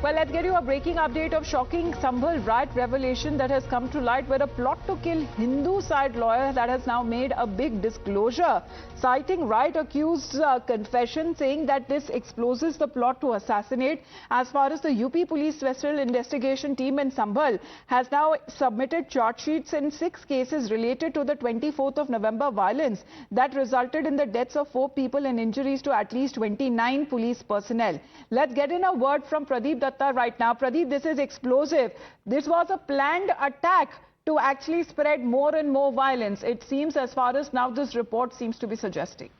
Well, let's get you a breaking update of shocking Sambhal riot revelation that has come to light, where a plot to kill Hindu side lawyer that has now made a big disclosure, citing riot accused confession, saying that this exposes the plot to assassinate. As far as the UP Police Special Investigation Team in Sambhal has now submitted charge sheets in 6 cases related to the 24th of November violence that resulted in the deaths of 4 people and injuries to at least 29 police personnel. Let's get in a word from Pradeep Datta right now. Pradeep, this is explosive. This was a planned attack to actually spread more and more violence. It seems, as far as now this report seems to be suggesting.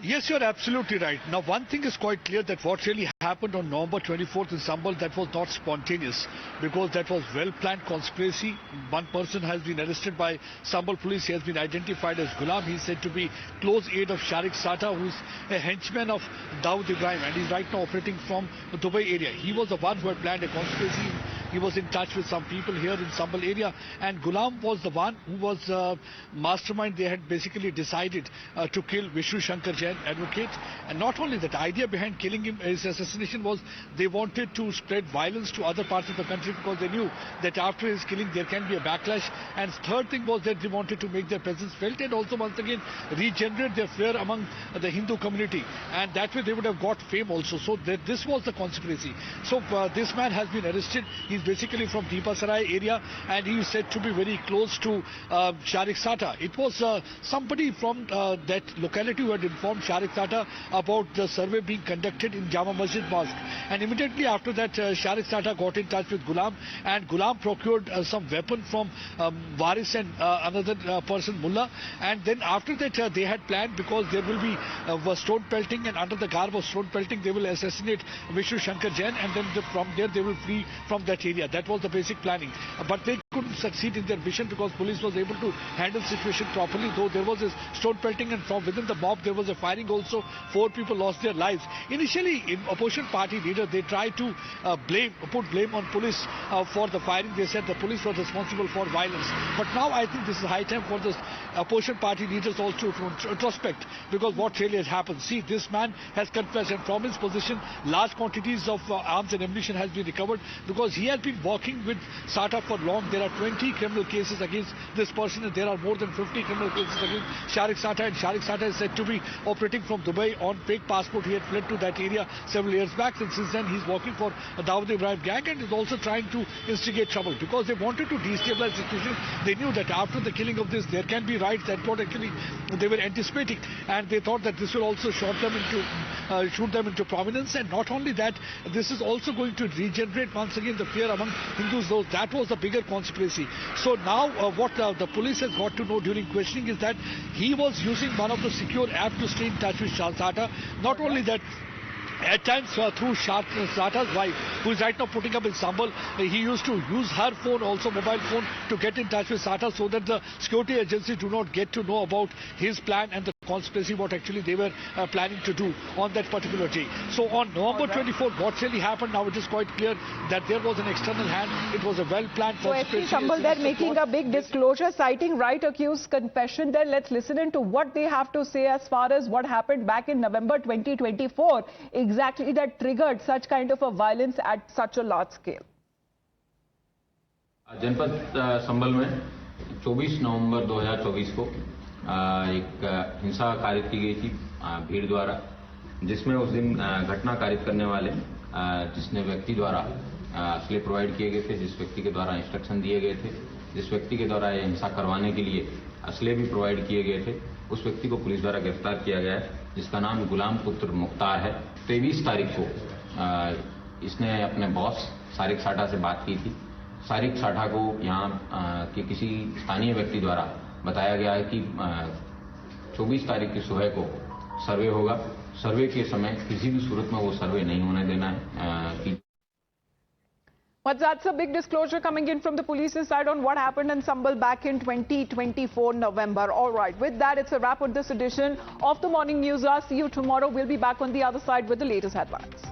Yes, you're absolutely right. Now, one thing is quite clear, that what really happened on November 24th in Sambhal, that was not spontaneous, because that was well-planned conspiracy. One person has been arrested by Sambhal police. He has been identified as Ghulam. He's said to be close aide of Sharik Sata, who's a henchman of Dawood Ibrahim, and he's right now operating from the Dubai area. He was the one who had planned a conspiracy. He was in touch with some people here in Sambhal area, and Ghulam was the one who was mastermind. They had basically decided to kill Vishnu Shankar Jain, advocate. And not only that, the idea behind killing him, his assassination, was they wanted to spread violence to other parts of the country, because they knew that after his killing there can be a backlash. And third thing was that they wanted to make their presence felt, and also once again regenerate their fear among the Hindu community, and that way they would have got fame also. So this was the conspiracy. So this man has been arrested. He's basically from Deepa Sarai area, and he is said to be very close to Sharik Sata. It was somebody from that locality who had informed Sharik Sata about the survey being conducted in Jama Masjid Mosque, and immediately after that Sharik Sata got in touch with Ghulam, and Ghulam procured some weapon from Waris and another person, Mullah. And then after that they had planned, because there will be stone pelting, and under the garb of stone pelting they will assassinate Vishnu Shankar Jain, and then from there they will flee from that area. That was the basic planning, but they couldn't succeed in their mission, because police was able to handle situation properly, though there was a stone pelting, and from within the mob there was a firing also. 4 people lost their lives. Initially, in opposition party leader, they tried to put blame on police for the firing. They said the police was responsible for violence. But now I think this is high time for the opposition party leaders also to introspect, because what really has happened. See, this man has confessed, and from his position large quantities of arms and ammunition has been recovered, because he has been working with Sata for long. There are 20 criminal cases against this person, and there are more than 50 criminal cases against Sharik Sata, and Sharik Sata is said to be operating from Dubai on fake passport. He had fled to that area several years back, and since then he's working for a Dawood Ibrahim gang, and is also trying to instigate trouble, because they wanted to destabilize the situation. They knew that after the killing of this there can be riots. That's what actually they were anticipating, and they thought that this will also shoot them into prominence. And not only that, this is also going to regenerate once again the fear among Hindus. Though that was the bigger conspiracy. So now what the police has got to know during questioning is that he was using one of the secure apps to stay in touch with Sata. Not only that, at times through Sata's wife, who is right now putting up in Sambhal, he used to use her phone, also mobile phone, to get in touch with Sata, so that the security agencies do not get to know about his plan and the conspiracy, what actually they were planning to do on that particular day. So on November 24th, what really happened, now it is quite clear that there was an external hand. It was a well-planned conspiracy. So Sambhal, they're making a big disclosure, citing riot accused confession there. Let's listen in to what they have to say as far as what happened back in November 2024. Exactly that triggered such kind of a violence at such a large scale. जनपद संभल में 24 नवंबर 2024 को एक हिंसा कारित की गई थी भीड़ द्वारा, जिसमें उस दिन घटना कारित करने वाले जिसने व्यक्ति द्वारा असले प्रोवाइड किए गए थे, जिस व्यक्ति के द्वारा इंस्ट्रक्शन दिए गए थे, जिस व्यक्ति के द्वारा ये हिंसा करवाने के लिए असले भी प्रोवाइड किए गए थे, उस व्यक्ति को पुलिस द्वारा गिरफ्तार किया गया है, जिसका नाम गुलाम पुत्र मुख्तार है। 23 तारीख को इसने अपने बॉस सारिक साठा से बात की थी। सारिक साठा को यहाँ के किसी स्थानीय व्यक्ति द्वारा बताया गया है कि 24 तारीख की सुबह को सर्वे होगा। सर्वे के समय किसी भी सूरत में वो सर्वे नहीं होने देना है। But that's a big disclosure coming in from the police's side on what happened in Sambhal back in 2024 November. All right, with that, it's a wrap on this edition of the Morning News. I'll see you tomorrow. We'll be back on the other side with the latest headlines.